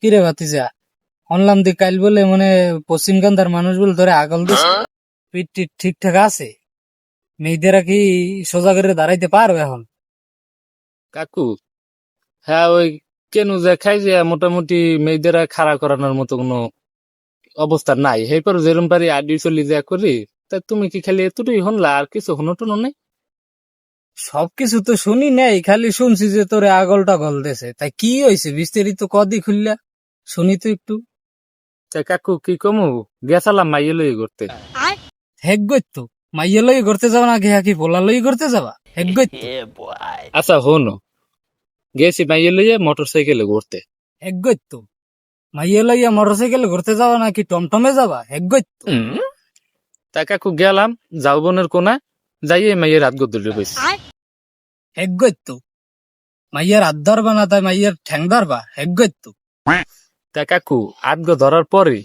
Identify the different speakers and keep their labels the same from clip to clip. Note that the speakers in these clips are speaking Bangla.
Speaker 1: কিরে ভাতিজা, অনলাম দি কাইল বলে মানে পশ্চিম গান্ধার মানুষ বলে ধরে আগল দিছে, পিঠ টিঠ ঠিকঠাক আছে? মেয়েদেরা কি সোজা করে দাঁড়াইতে পারবে এখন?
Speaker 2: কাকু, হ্যাঁ ওই কেন যে খাই যে মোটামুটি মেয়েদেরা খাড়া করানোর মতো কোনো অবস্থা নাই, এরপর যেরকম পারি আডি চলি যা করি। তা তুমি কি খালি এতটুকুই হনলা, আর কিছু হনো টনো নাই?
Speaker 1: সবকিছু তো শুনি নাই, খালি শুনছি যে তোরে আগল টাগল দেছে। তাই কি হয়েছে বিস্তারিত কদি খুললা শুনি তো একটু।
Speaker 2: তা কাকু কি কমু, গেছালাম মাইয়ে লই করতে।
Speaker 1: হেগ্গই তো মাইয়া লই করতে যাবা না ঘেয়া কি পোলা লই করতে যাবা? হেগ্গই তো
Speaker 2: আচ্ছা হনো, গেছি মাইয়ে লইয়ে মোটর সাইকেলে ঘুরতে।
Speaker 1: হেগ্গই তো মাইয়া লইয়া মোটর সাইকেলে ঘুরতে যাবা নাকি টমটমে যাবা? হেগ্গই তো
Speaker 2: তা কাকু গেলাম যাওবনের কোনা, যাইয়ে মাইয়ের হাত গদ্দুলে বইছি।
Speaker 1: হেগ্গই তো মাইয়ার হাত ধরবা না তাই মাইয়ার ঠ্যাং ধরবা? হেগ্গই তো
Speaker 2: তা কাকু আটগো ধরার পরে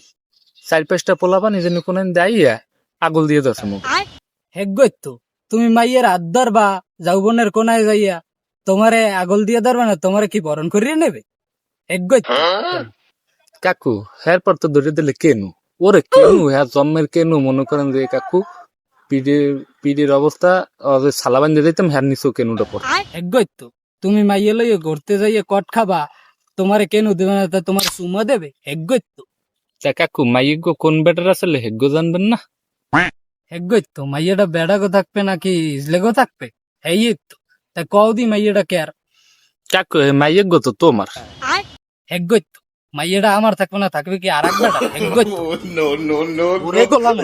Speaker 2: চার পাঁচটা পোলাপা নিজে কোন দাইয়া আগল দিয়ে ধরছে মুখ।
Speaker 1: হেগ্গই তো তুমি মাইয়ের হাত ধরবা যৌবনের কোনায় যাইয়া, তোমারে আগল দিয়ে ধরবা না তোমারে কি বরণ করিয়ে নেবে? হেগ্গই তো
Speaker 2: কাকু এরপর তো ধরে দিলে কেনু, ওরে কেনু, হ্যাঁ জন্মের কেনু মনে করেন যে কাকু পিডির অবস্থা, সালাবান দিয়ে দিতাম হ্যার নিচেও কেনুটা পড়ে।
Speaker 1: হেগ্গই তো তুমি মাইয়ে লইয়া ঘুরতে যাইয়া কট খাবা, তোমারে কেন দেবে না তা তোমার সুমা দেবে? হেগ্গই তো
Speaker 2: তা কাকু মাইগো কোন বেটার আসলে হেগ্গো জানবেন না?
Speaker 1: হেগ্গই তো মাইয়াটা বেড়াগো থাকবে নাকি ইজলেগো থাকবে? এই তো তা কদি মাইয়াটা কেয়ার?
Speaker 2: কাকু মাইগো তো তোমার।
Speaker 1: হেগ্গই তো মাইয়াটা আমার থাকবে না থাকবে কি আর এক বেটা? হেগ্গই তো ওরে গোলামে